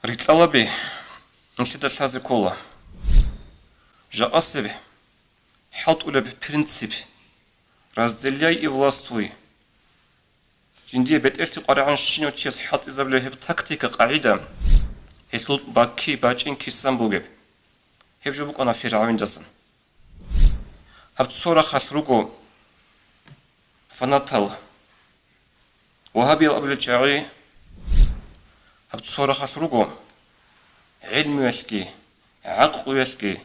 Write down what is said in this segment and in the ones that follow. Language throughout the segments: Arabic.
Ритлалаби, ншида лази кола. Жа асеби, халт улеб принцип. Разделяй и властвуй. Жиндия бетэрти қараған шино тиес халт изабле тактика қаида. Хеслул баки бачин киссан бугеб. Хеб жубук ана фирауин дасан. Хаб цора хасруго фанатал. وهابي الأبل الشعري هبت صورة خسروقو علم يسكي عقل يسكي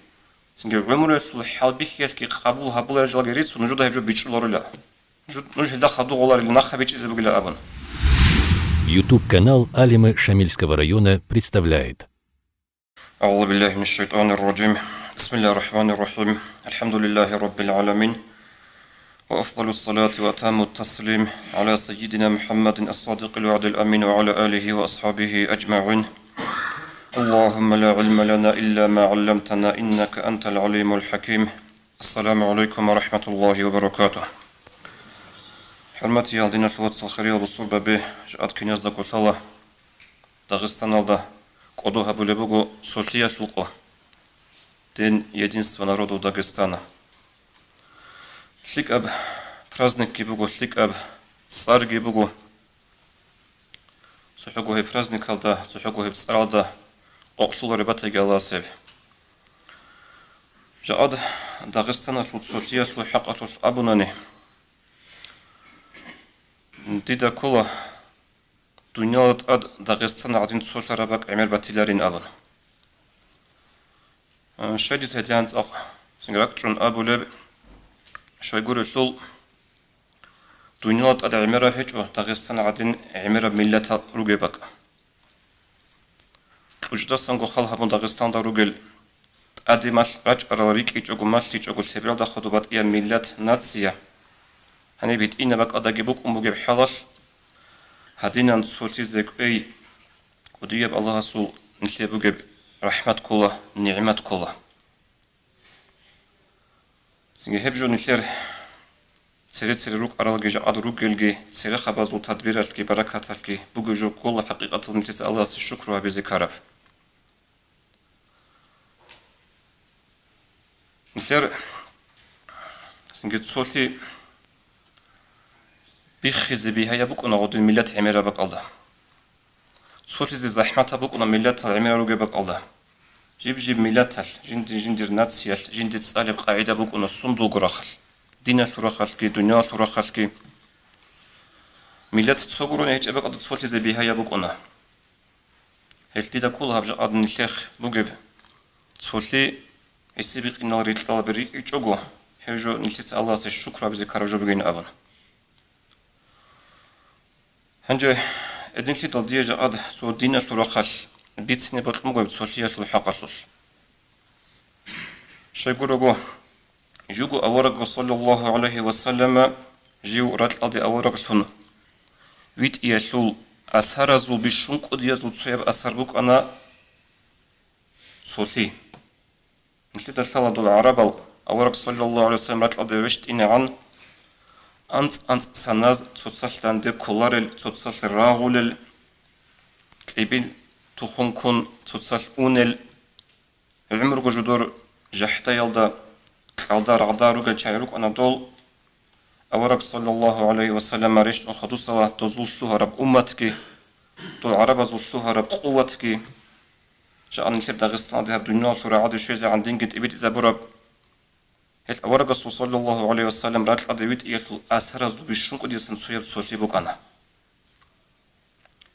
سنجي عمر يسكي حالبيك يسكي قبول هبول رجال جريس ونجود هبجو بيتش لورلا نجود هدا خدو غولار اللي نخا بيتش إذا بقلا أبن. YouTube-канал Алимы Шамильского района представляет. أعوذ بالله من الشيطان الرجيم. بسم الله الرحمن الرحيم. الحمد لله رب العالمين. وأفضل الصلاة وأتم التسليم على سيدنا محمد الصادق الوعد الأمين وعلى آله وأصحابه أجمعين. اللهم لا علم لنا إلا ما علمتنا إنك أنت العليم الحكيم. السلام عليكم ورحمة الله وبركاته. حرمتي على الواتس الخيرية والصحبة به جاءت كنيز دا كتالة داغستان алда قدوها بوليبوغو سوشيا شلقو День единства народу Дагестана. Шлик аб праздник гибугу, шлик аб цар гибугу. Сухугу хей праздник алда, сухугу хей цар алда. Оқшулар бата галасев. Жаад Дагестана шут сухия шу хақ ашуш абунани. Дида кола дунялат ад Дагестана один сухарабак эмер батиларин абун. شديد هديان أق سنجركترون أبو لب شايقول الثول دنيات أد عمرة هجو داغستان عدين عمرة ملة روجبك وجدت سانغو خال هبون داغستان دا روجل أدي مال راج أراريك إيجو ماشي إيجو سبيل دا خطوبات إيا ملة ناتسيا هني بيت إنا بك أدا جيبوك أمبوجي بحالش هدينا نصوتي زيك أي وديب الله سو نتلي بوجي رحمة كله نعمة كله. سنجي هبجو نشير سيرت روك أرال جي عاد روك الجي سير خباز وتدبير الجي بركات الجي بوجو كله حقيقة نتيت الله الشكر وبذكره. نشير سنجي تصوتي بيخز بها يبوك أنا غدو ملة عميرة بك الله. صوتي زي زحمة بوك أنا ملة عميرة روك بك الله. جيب ملاتل جندر ناتسيال جندر تسالب قاعدة بوك أنا الصندوق رخل دينا رخل كي دنيا رخل كي ملات تصورون هيك أبقى قد تصورتي زي بها يبوك أنا هل دا كلها بجا قد نشيخ بوجب تصورتي السبيق إن ريت الله بريك يجوجو هيجو نشيت الله الشكر بذكر جو بجين أبن هنجي إدين في تلديه جا قد سو دينا رخل بيتسني بطلمو بتصوتيا شو حقصص شيقولوا جوجو أورق صلى الله عليه وسلم جيو رات الأرض أورق سن ويت يشول أسهر زول بشونك أدي زول تصيب أسهر بوك أنا صوتي مثل تلثالة دول عرب أورق صلى الله عليه وسلم رات الأرض وشت إن عن أنت سناز تصل تندي كولار تصل راغول كليبين تخون كون تصل أونل العمر جدور جحتا يلدا علدا رعدا رجل شايروك أنا دول أورك صلى الله عليه وسلم ريش أخذوا صلاة تزول شلوها رب أمتك دول عرب زول شلوها رب قوتك جاء نتيب داغستان دي الدنيا شورا عاد شوية عن دين قد إبيت إذا برب هل أورك صلى الله عليه وسلم رات الأدويت إيتل أسهر زول بشون قد يسن سويب سوتي بوكانا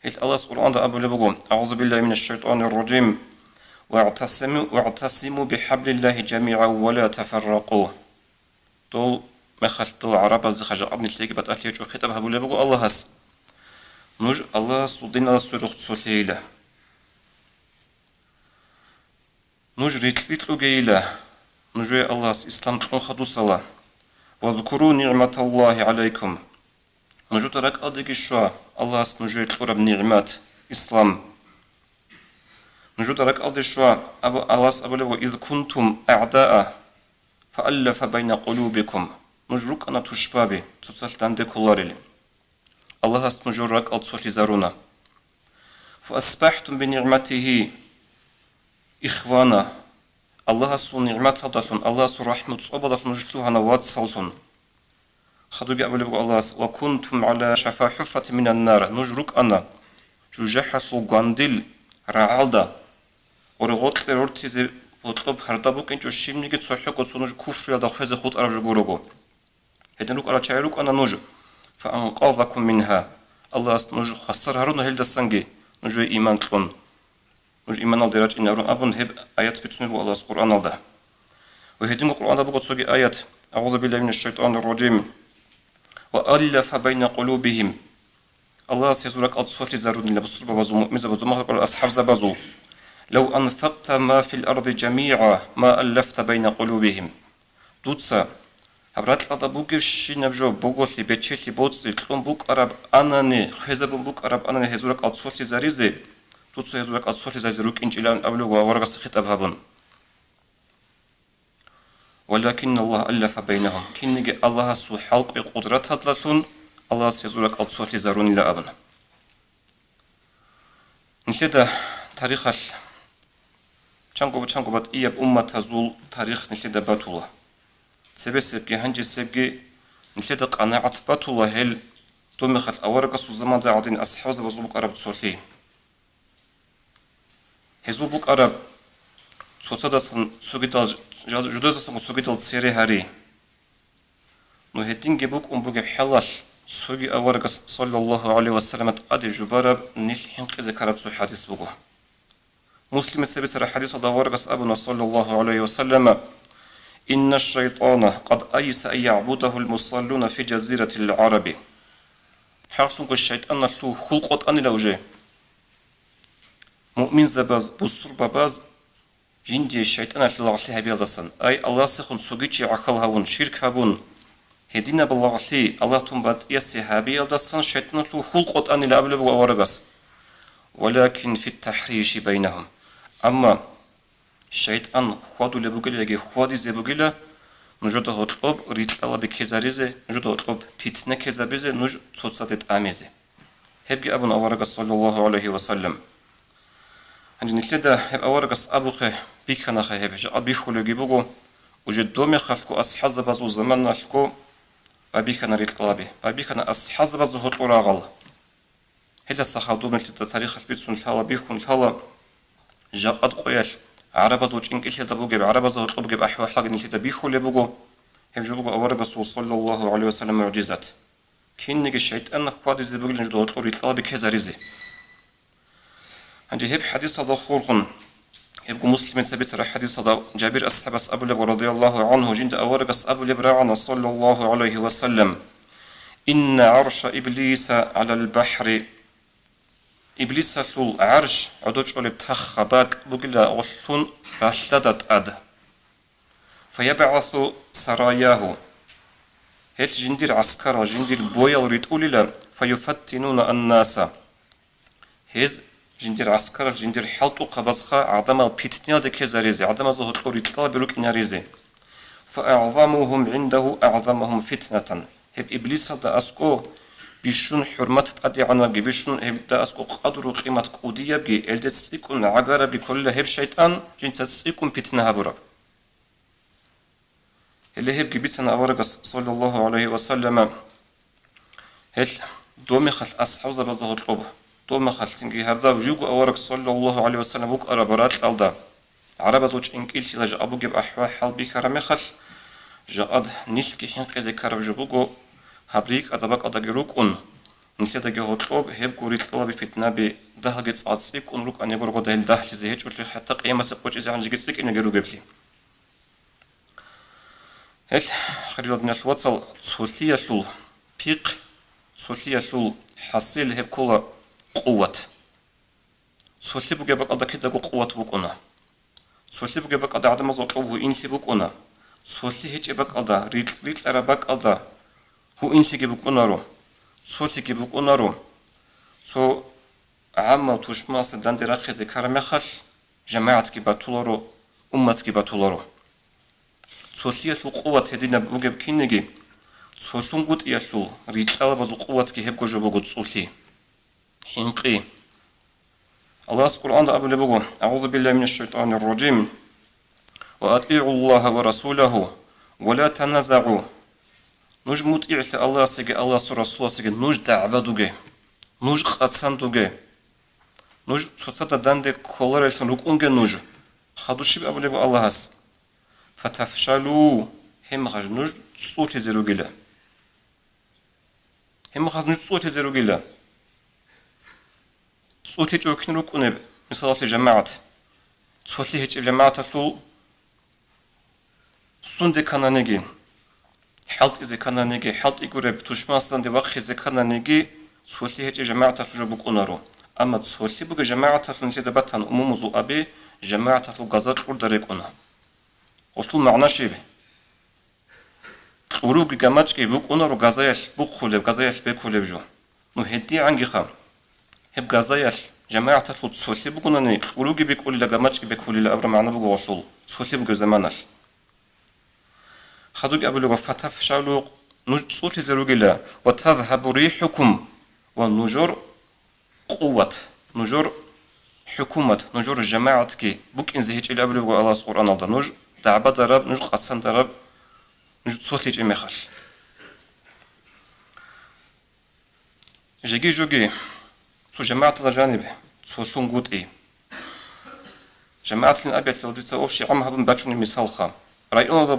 هل الله سبحانه أبو لبقوم أعوذ بالله من الشيطان الرجيم واعتصموا بحبل الله جميعا ولا تفرقوا دول مخلطوا عرب زخجا أبن تلاقي بتأتيج وخطب أبو لبقو الله هس نج الله صدينا سرخ سليلة نج ريتلو جيلة نج الله إسلام تنخدو صلاة واذكروا نعمة الله عليكم نجو ترك أديك الشوا الله اسمه تقرب نعمات إسلام نجو ترك أديك الشوا الله أبو إذ كنتم أعداء فألف بين قلوبكم نجوك أنا تشبابي تصل عندك الله الله اسمه رك أتصل زارونا فأصبحتم بنعمته إخوانا الله سو نعمت هدلون الله سو رحمة صبدلون جلوها نوات صلتون خدوك أبو لبقى الله وكنتم على شفا حفرة من النار نجرك أنا جوجحة غانديل رعالدا ورغوت لرورتيزي بطلب هردابوك انجو شيمنيجي تصحيقو سنوج كفر يدا خيزي خط أرب جغورغو هدنوك على شعيروك أنا نوج فأنقاذكم منها الله نوج خسر هرون هلدا سنجي نوج إيمان تلون نوج إيمان الدراج إن هرون أبون هب آيات بتسنبو الله القرآن الله وهدنوك القرآن أبو قد آيات أعوذ بالله من الشيطان الرجيم وألف بين قلوبهم الله سيزورك أتصوت زارون إلا بصر ببازو مؤمزة بزو مخلق أصحاب زبازو لو أنفقت ما في الأرض جميعا ما ألفت بين قلوبهم دوتسا هبرات لدى بوغش نبجو بوغوتي بيتشيتي بوتسي تلون بوك أراب أناني خيزبون بوك أراب أناني هزورك أتصوت زاريزي دوتسا هزورك أتصوت زاريزي روك إنجلان أبلوغ وورغ سخيط أبهابون ولكن الله ألف بينهم كنجي الله سو حلق قدرات هدلتون الله سيزورك أتصوت زارون إلى أبن نشيدا تاريخ چانگو بات إياب أمة تزول تاريخ نشيدا باتولا سبسيبكي هنجي سيبكي نشيدا قناعة باتولا هل تومخت أورقا سو زمان داعدين أصحاب زبازوبك أراب تصوتي هزوبك أراب تصوتاداسن سوغيتال جودازاسن سوغيتال تسيري هاري نو هتينجي بوك بوك حلال سوغي أورقا صلى الله عليه وسلم أدي جبارب نيل حنقي ذكرت سو حديث بوكو مسلم الثابت الحديث دورقس أبونا صلى الله عليه وسلم إن الشيطان قد أيس أن يعبده المصلون في جزيرة العرب حقلق الشيطان لو خلقت أن لوجه مؤمن زباز بصر بباز جندي الشيطان للغلها بيضسن أي الله سيخن سوغيتي عقل هون شرك هون هدينا بالغلي الله تنبات يسيها بيضسن الشيطان لو خلقت أن لأبلغ أورقس ولكن في التحريش بينهم أما الشيطان خادو لبوغيلا خادي زبوغيلا نجده هطلب ريت الله بكيزاريزي نجده هطلب فتنة كيزابيزي نج تصوصات آميزي هبقي أبن أورقس صلى الله عليه وسلم عندي نتلدا هب أورقس أبوخي بيكنا هب جاء بيخولو جيبوغو وجد دومي خلقو أصحاب بازو زمان نشكو بابيكنا ريت طلبي بابيكنا أصحاب بازو هطلو راغل هلا صخاودو نتلدا تاريخ البيتسون الحالة بيخون الحالة جاء قد قويش عربة زوج إنكيل تبوجي بعربة زوج طبقي بأحوال حق نتيجة بيخول يبوجو هم جبوجو أورقة صلى الله عليه وسلم معجزات كين نجى الشيطان خادي زبوجي نجدو طوري طلاب كذا رزي عندي هب حديث هذا خورقن يبقى مسلم ثابت رح حديث هذا جابر أصحاب أبو لب رضي الله عنه جند أورقة أبو لب راعنا صلى الله عليه وسلم إن عرش إبليس على البحر إبليس ثول عرش عدوش أولي بتخباك بقلا غلطون باشلدت أد فيبعث سراياه هيت جندير عسكر جندير بويل ريتولي لا فيفتنون الناس هيز جندير عسكر جندير حلطو قبضخا عدم البيتنيا دكي زاريزي عدم زهطو ريتلا بروك إناريزي فأعظمهم عنده أعظمهم فتنة هب إبليس هذا أسكو بيشون حرمت تأدي عنا بيشون هبدا أسكو قدر قيمة قودية بي إلدت سيكون عقارة بكل هب شيطان جنت سيكون بيتنا هبرب اللي هب جبتنا أورقس صلى الله عليه وسلم هل دومي خل أصحاب زبازه الطب دومي خل سنجي هبدا وجوجو أورقس صلى الله عليه وسلم وك أربرات الدا عربة زوج إنكيل تلاج أبو جب أحوال حال بكرم خل جاد نيشكي حنق ذكر جبوجو هبريك أدبك أدجروك نتيجة جهوتوب هب قريت طلب فتنة بدهجت عصيك روك أن يقول قدها الدهل زهيج قلت حتى قيمة سقوط إذا عن جيتسك إن جرو قبلي هل خلينا بنش وصل صوتية شو بيق صوتية شو حصيل هب كل قوة صوتي بجيبك أدا كده قوة بكونا صوتي بجيبك أدا عدم زوجه إنتي بكونا صوتي هيك بك أدا ريت أربك أدا هو إنتي بكونارو صوتي بكونارو سو عامة وتشمع سدان دراخي ذكر مخل جماعة باتولارو أمة باتولارو صوتي شو قوة هدينا بوجب كينجي صوتون قد يشلو ريت ألبز قوة كي هبكو جبوجو صوتي حنقي الله القرآن أبو لبغو أعوذ بالله من الشيطان الرجيم وأطيعوا الله ورسوله ولا تنازعوا نوج مطيع الله سيجي الله رسول سيجي نوج تعبدوجي نوج قاتساندوجي نوج صوتا داندي كولر لوكونجي نوج خدوشي أبو لبغو الله هس فتفشلوا هم خرج نوج صوت زروجيلا هم خرج نوج صوت زروجيلا صوتي جوكين روكونب مثال الجماعة صوتي هيك جماعة تلو سوندي كانانيجي حلت إذا كانانيجي حلت يقرب تشماسن دي وقت إذا كانانيجي صوتي هيك جماعة تلو بكونارو أما صوتي بك جماعة تلو نسيت بتان أمم زو أبي جماعة تلو غزات أردريك أنا قلت معناه شيء وروق جماعة كي بكونارو غزايش بكولب غزايش بكولب جو نو هدي عنجي خام هب غزايش جماعة تلو صوتي بكوناني وروق بيقول لجماعة كي بكولي لأبر معنا بقول صوتي بك زمانش خدوك أبو لغة فتفشلوا صوت زروجلا وتذهب ريحكم والنجور قوة نجور حكومة نجور الجماعة كي بوك إن زهيج إلى أبو لغة الله القرآن الله نج دعبة درب نج قصان درب نج صوت ليج إمخش جوجي سو جماعة الجانب سو ثنقود إيه جماعة الأبيات لو ديت أوشي عمها بنباتشون مثال خام رأينا ذا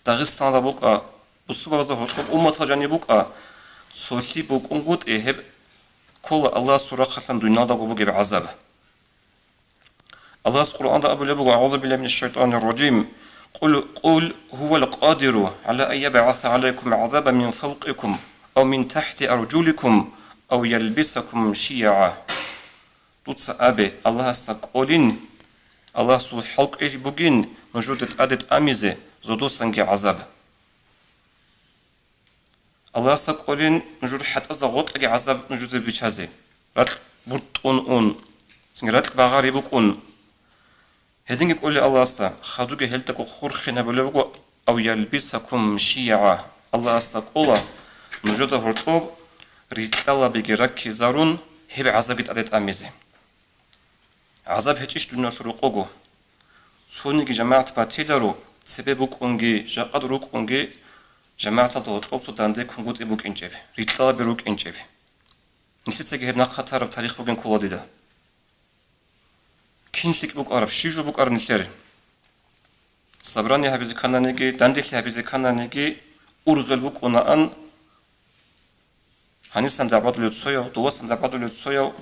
داغستان دا بوكا بصوبة بزهور أمة جاني بوكا صوتي بوك أنقود إهب كل الله سورة خلان دنيا دا بوكي بعذاب الله القرآن دا أبو لبوك أعوذ بالله من الشيطان الرجيم قل هو القادر على أن يبعث عليكم عذابا من فوقكم أو من تحت أرجلكم أو يلبسكم شيعا دوتس أبي الله استقولين الله سو حلق إيه بوغين نجودة أدت أميزة زودو سنجي عذاب الله سقولين نجود حتى زغوت لقي عذاب نجود بيشازي راتل برتون اون سنجي راتل باغاري بوكون هدين يقول لي الله استا خدوك هلتك خور خنا بلبكو او يلبسكم شيعا الله استا قولا نجود هرطوب ريتلا بيجرك زارون هب عذاب يتعدت اميزي عذاب هيتش دنيا تروقوغو سونيكي جماعة باتيلارو سببك أنجي جاقد روك أنجي جماعة الضغط سودان كونغوت إبوك إنجب ريتلا بروك إنجب نسيت سجى هبنا خطر بتاريخ بوجن كولادي ده كينشلك بوك أعرف شيجو بوك أعرف نشتر صبراني هبزي كنا نيجي دانديل هبزي كنا نيجي أرغل بوك أنا أن هني سنزعباد لوتسويا دوا سنزعباد لوتسويا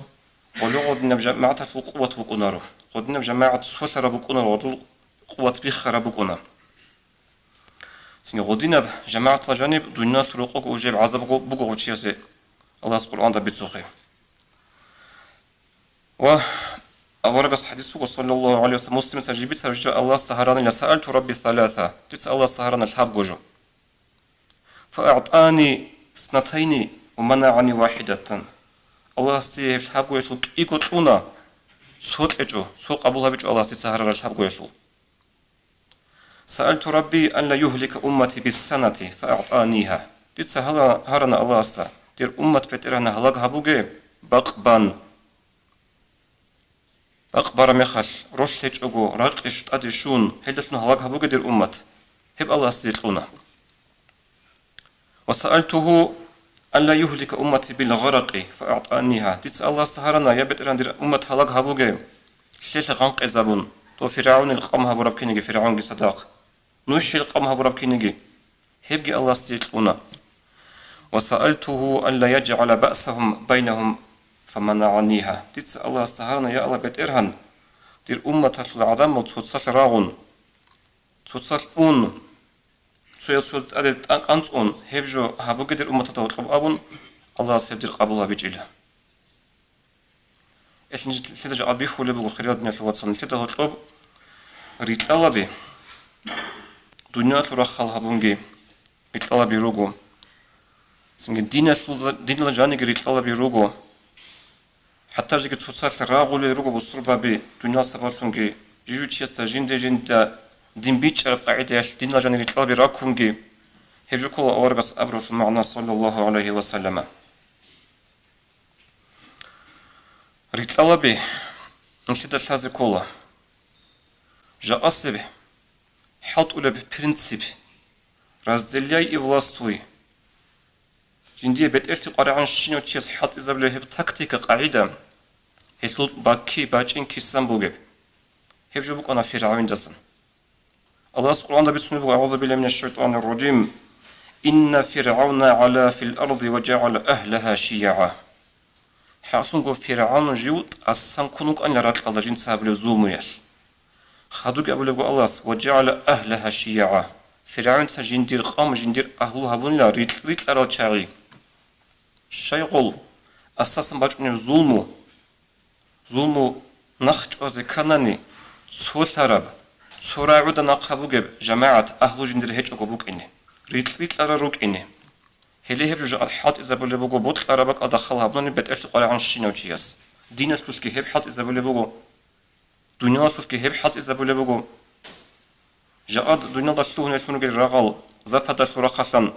ولو قدنا بجماعة القوة بوك أنارو قدنا بجماعة سوسرة بوك أنارو قوة بيخرة بوك أنا سنجي غدينا بجماعة الجانب دنيا تروقوك وجيب عذاب بوك وشياسي الله القرآن دا بيتسوخي أورقص حديث بوك صلى الله عليه وسلم مسلم تجيبت سرجع الله سهران لسألت ربي الثلاثة تيت الله سهران الحب جوجو فأعطاني اثنتين ومنعني واحدة الله استيه الحب جوجو إيكوتونا صوت إجو سوق أبوها بيجو الله استيه سهران الحب جوجو سألت ربي أن لا يهلك أمتي بالسنة فأعطانيها تيت هرنا الله استا دير أمة بترهنا هلاك هبوجي بقبان أخبار مخل رشلج أجو رقش أديشون هلتنا هلاك هبوجي دير أمة هب الله استيقونا وسألته أن لا يهلك أمتي بالغرق فأعطانيها تيت الله استهرنا يا بترهنا دير أمة هلاك هبوجي شلش غنق إزابون تو فرعون القمها بربكينيجي فرعون صداق نوح القمها بربكينيجي هبجي الله استيقونا وسألته أن لا يجعل بأسهم بينهم فمنعنيها تيت الله استهرنا يا الله بترهن دير أمة العظام وتصل راغون تصل أون سويت أدت أنتون هبجو هبوجي دير أمة تطلب أبون الله سيبدي قبولها بيجيله إيش نجد لتجا أبي خولي بقول خيرات من الواتساب لتجا هطلب ريت الله بي دنيا ترخل هبونجي ريت الله بيروجو سنج دين الجاني ريت الله بيروجو حتى جيك تصل راغول يروجو بصربة بي دنيا سبارتونجي جيجو تشيستا جندا دين بيتش القاعدة دين الجاني ريت الله بيراكونجي هبجو كل أورغس أبرز معنا صلى الله عليه وسلم ريت الله بي نشد الحازي كولا جا أصب حط ولا ببرنسيب разделяй и властвуй. جندي بتقلت قرعان شنو تشيس حط إذا بله هب تكتيك قاعدة هتلو باكي باچين كيسان بوجب هب جبوك أنا فرعون دسن الله سبحانه بسم أعوذ بالله من الشيطان الرجيم إن فرعون علا في الأرض وجعل أهلها شيعا حاصل فرعون جود أسان كنوك أن يرات الله جن سابل زوميال خدوك أبو الله وجعل أهلها شيعا فرعون سجندير قام جندير أهلها بون لا ريت أرال شاعي شيغل أساسا باجون ظلمو نخج أز كناني صوت عرب صورة عود نقابوجب جماعة أهل جندير هيج أقبوك إني ريت أراروك إني هلي هب جزء الحات إذا بقول بقول بطل عربك أدخلها بني بتأشت قال عن شيء نوتشياس دين تلك هب حات إذا بقول بقول دنيا تلك هب حات إذا بقول بقول جاءت دنيا دشلون يشون غير رغال زبادة سورة خشن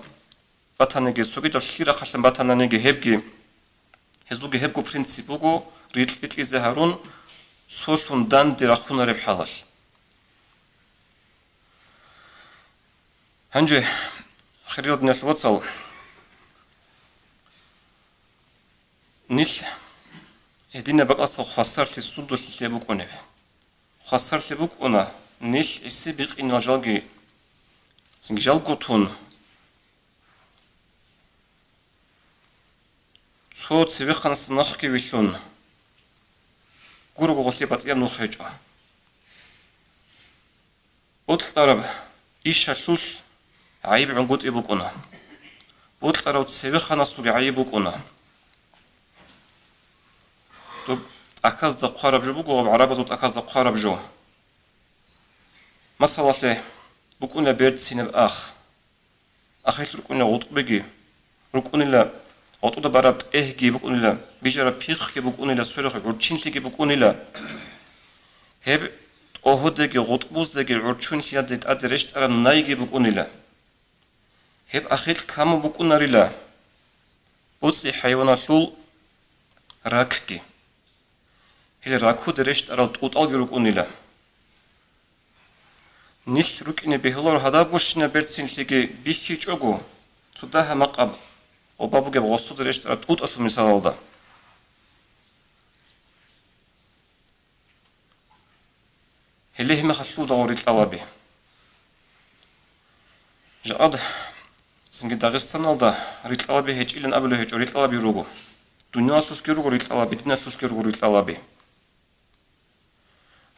باتنيجي سوكي جشيرة خشن باتنانيجي هبجي هزوجي هبجو برينسيبوجو ريت إزهارون سولتون دان دراخون ربحالش هنجي خريط ناس وصل نيش هدينا بقى أصلا خسرت السودو اللي بقونه خسرت بقونه نيش السبق إن جالجي جالجوتون صوت سبق ناس نخكي بيشون قرب غسيبات يم نخرجه أطلب إيش هسوس عيب عن قد إبوكونا أطلب سبق ناس عيبوكونا طب أكاز دقارب جو بقو بعربة زوت أكاز دقارب جو مثلا له بكون بيرد سينب أخيت ركون غوط بيجي ركون لا غوط ده برابط إهجي بكون لا بيجرا بيخ كي بكون لا سرخ عرشين كي بكون لا هب أهود كي غوط بوز كي عرشون كي أدت أدرشت أرم نايجي بكون لا هب أخيت كام بكون لا بوصي حيوانات لول راككي هل راكو درشت أرم توت ألجي بكون لا نيش ركني بهلور هذا بوشنا برتسين تيجي بيخيج أجو تدها مقاب وبابو جاب غصو درشت أتقول أصل مثال هذا هليه ما خشلو دوري الأوابي جاد سنجد داغستان هذا ريت الأوابي هيج إلين قبله هيج ريت الأوابي روجو دنيا تذكره ريت الأوابي دنيا تذكره ريت الأوابي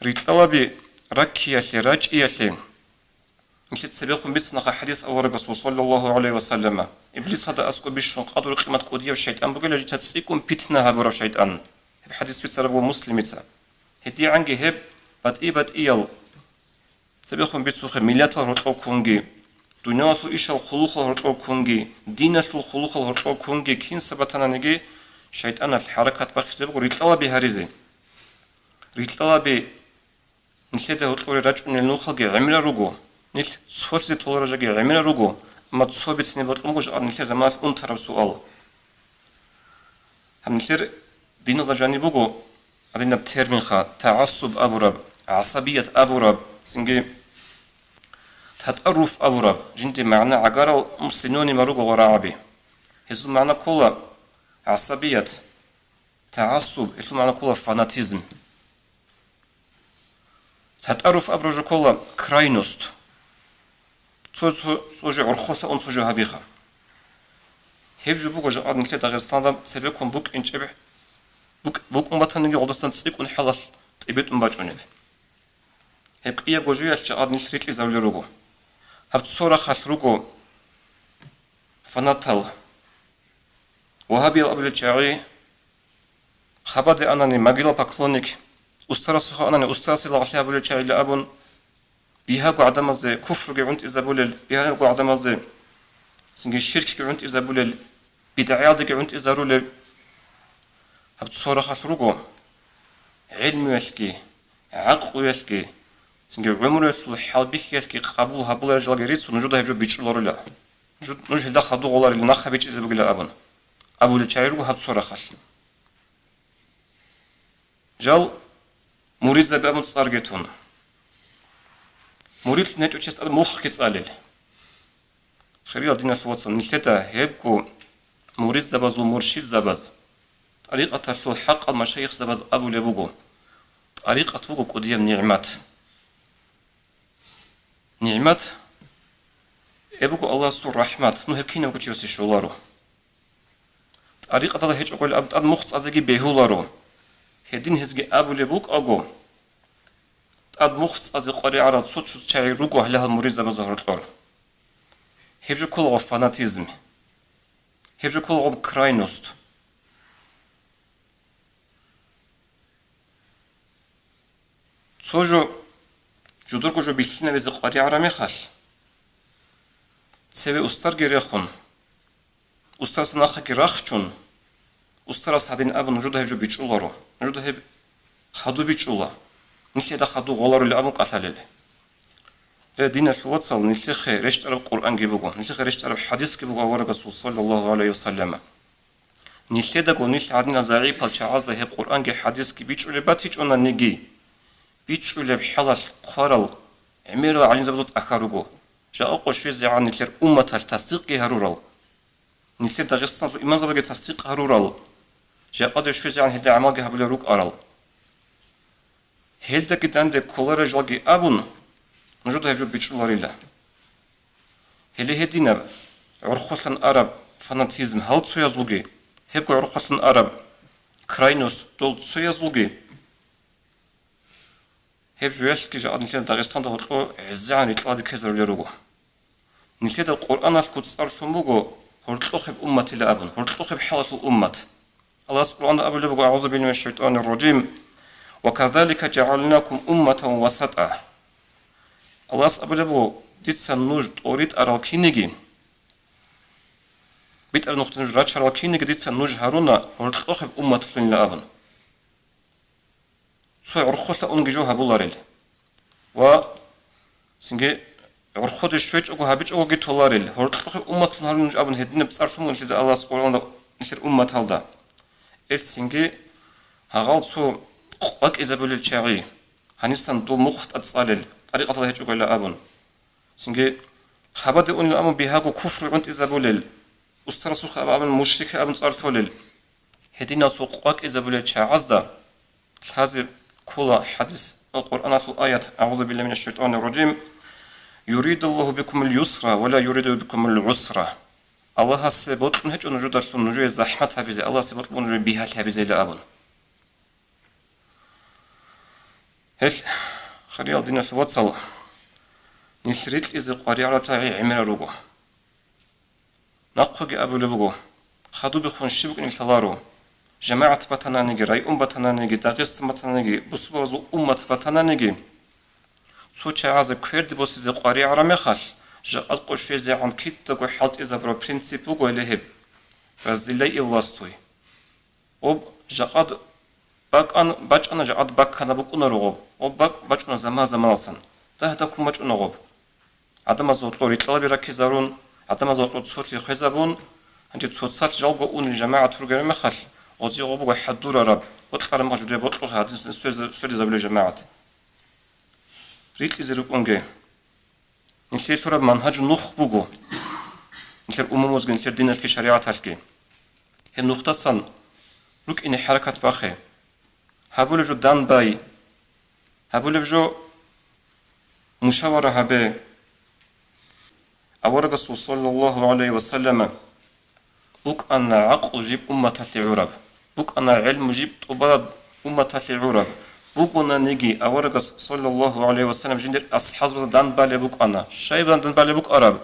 ريت الأوابي ركيا راجئيا نشيت سبيقهم بس نقا حديث أو رسول صلى الله عليه وسلم إبليس هذا أسكو بيشون قدر قيمة قودية الشيطان بقول لجي تتسيكم بيتنا هبرو الشيطان هب حديث بسرب مسلمتا هدي عنجي هب بات إيال سبيقهم بيتسوخ مليات الهرطو كونجي دنيا سو إيش الخلوق الهرطو كونجي دين سو الخلوق الهرطو كونجي كين سبتنا نجي شيطان الحركات بخيزة بقول ريتلا بهاريزي ريتلا ب نشيت هرطو راج من النخل عمل روجو نيل صورتي تولرجاكي عمل روجو ما تصوبت سنبات أمجوج أرنيل زمان أنترب سؤال هم نيل دين الله جاني بوجو عندنا بترمين خا تعصب أبورب عصبية أبورب سنجي تتعرف أبورب جنتي معنى عقار مسنوني مروجو غرابي هذا معنى كله عصبية تعصب هذا معنى كله فاناتيزم تتعرف أبرج كله كراينوست سوجي عرخوثة أن سوجي هبيخة هبجو بوجو جاء نكتة داغستان سبيكم بوك إنشبه بوك أمباتان نجي غدستان تسيكون حلال تبيت أمباجوني هب إيا جوجيا جاء نشريت لي زاولي روجو هب تصورة خاش روجو فناتل وهابي الأبل الجاعي خبادي أناني ماجيلا باكلونيك أسترسخ أناني أسترسي لغشي أبل الجاعي لأبون بيها قعدة مزه كفر جعونت إذا بولل بيها قعدة مزه سنج الشرك جعونت إذا بولل بدعيات جعونت إذا رولل هبت صورة خسروجو علم يسكي عقل يسكي سنج عمر يسول حالبيك يسكي قبول هبول رجال جريس ونجده هبجو بيج لورلا نجده ده خدو غلار اللي نخ بيج إذا بقول أبون أبو الشاعر هبت صورة خس جال مريد زبا متصارجتون مريد نجو تشست مخ كتصالل خير دينا الوطن نلتا هيبكو مريد زباز ومرشد زباز طريقة الحق المشايخ زباز أبو لبوغو طريقة بوغو قديم نعمات ابوغو الله سور رحمات نهبكينا بوغو تيوسي شولارو طريقة هذا هيج أقول أبد مختص أزجي بهولارو هدين هزجي أبو لبوك أجو أد مختص أزجي قري عرض صوت شو تشعي روجو أهلها المريض زمان ظهرت لور هبجو كل غو فاناتيزم هبجو كل غو كراينوست سوجو جودرجو جو بيحنا بزق قري عرامي خال تسوي أستر جريخون أستر سناخ جراخشون أستر سعدين أبن نجده هبجو بيجولارو نجده هب خدو بيجولا نحلي دا خدو غولارو اللي أبن قتلل لا دين الوصل نحلي رشت عرب القرآن جيبوغو نحلي رشت عرب حديث جيبوغو ورقة صلى الله عليه وسلم نحلي دا قول نحلي عدنا زعيب بالشعاز ده هب قرآن جي حديث جي بيجولي باتيج أنا نجي بيجولي بحلال قارل عميرو علين زبزوت أخاروغو جاء قشوي زعان نحلي أمة التصديق هرورال نحلي دا غصنا إيمان زبغي تصديق هرورال جاء قد شوي زعان هدا عمال جه بلا روك أرال هل دا كدان دا كولار جلقي أبون نجد هجو بيجولار الله هل هدينا عرخوتن أرب فاناتيزم هل تسو يزلقي هبقو عرخوتن أرب كراينوس دول تسو يزلقي هبجو يسكي جاء نحلي داغستان دا هرقو عزيان إطلابي كزر ليروغو نحلي دا القرآن القدس أرثموغو هرقو خب أمتي لأبن هرقو خب حالة الأمت الله سبحانه أبو لبقى أعوذ بالله من الشيطان الرجيم وكذلك جعلناكم أمة وسطا الله أبو لبقى ديت سنوجد أوريد أرالكينيجي بيت أرنوخت نجرات شرالكينيجي ديت سنوج هارونا ورطلوخب أمة لن لأبن سوى عرخوت لأنجي جو هبولاريل و سنجي عرخوت الشويج أقو هابيج أقو جيت هولاريل ورطلوخب أمة لن هارون أبن هدين بسارتمون لدى الله سبحانه نشر أمة هالدا إلتسنجي هغال سو قاك إذا بولي الشاغي هنستان دو مخت أتصالل طريقة الله يجوغ إلى أبن سنجي خباد أون الأمن بهاغو كفر عند إذا بولي أسترسو خبا أبن مشرك أبن صارتولي هدينا سو قاك إذا بولي الشاغزدا هذا كل حديث القرآن الآيات أعوذ بالله من الشيطان الرجيم يريد الله بكم اليسر ولا يريد بكم العسر الله سبب نهج نجود نجود زحمة هبزي الله سبب نجود بها هبزي لأبن هل خريال دينا في واتسال نثريت إذا قريعة تاعي عمل روغو نقوغي أبو لبغو خدو بخون شبك نلتلارو جماعة بطنانيجي راي بطنانيجي داغست بطنانيجي بصبوزو أمة بطنانيجي سو چاعز كورد بوسي زي قريعة رميخال جاءت قشوي زي عن كيت تقو حالت إذا برو برنسيبو قوي لهب رزي لي إلاستوي وب جاءت باج أنا جاءت باك كان بك أنا رغب وباك باج أنا زمان أصلا ده كم باج أنا رغب عدم زوجلو ريتلا بركزارون عدم زوجلو تصوت يخزبون عندي تصوت جالجو أون الجماعة ترجع مخال وزي غبوا حدور رب وتقال ما جدي بطلق هذا سوري زبل الجماعة ريت إزروك أنجي نشتري ترى منهج نخ بوجو نشتري أمور نشتري دين الشريعة تلقي هم نقطة صن روك إن حركة باخي هبول جو دان باي هبول جو مشاورة هبه أورق صلى الله عليه وسلم بوك أنا عقل جيب أمة العرب بوك أنا علم جيب طباب أمة العرب بوك أنا نجي أورق صلى الله عليه وسلم جندر أصحاب دان بالي بوك أنا شايب دان بالي بوك عرب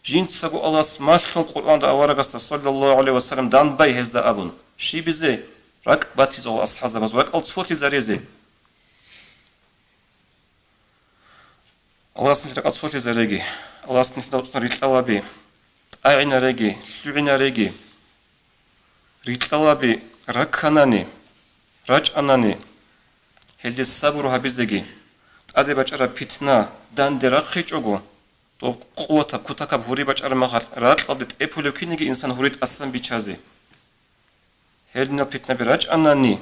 جين تسقو الله سماشتون القرآن دا أورق صلى الله عليه وسلم دان باي هزدا أبون شي بزي راك باتيز الله أصحاب مز وك ألتصوتي زريزي الله سنتي راك ألتصوتي زريجي الله سنتي راك ألتصوتي زريجي أعين رجي شلعين رجي ريتلابي ركناني رجعناني هل الصبر هبزجي أدي بجرا بيتنا دان درخي جوجو تو قوة كتاك بهوري بجرا مغر رات قدت أبولو كينيجي إنسان هوريت أصلا بيشازي هل نا بيتنا برجعناني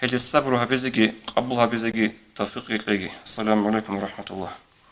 هل الصبر هبزجي قبلها بزجي توفيق إليه. السلام عليكم ورحمة الله.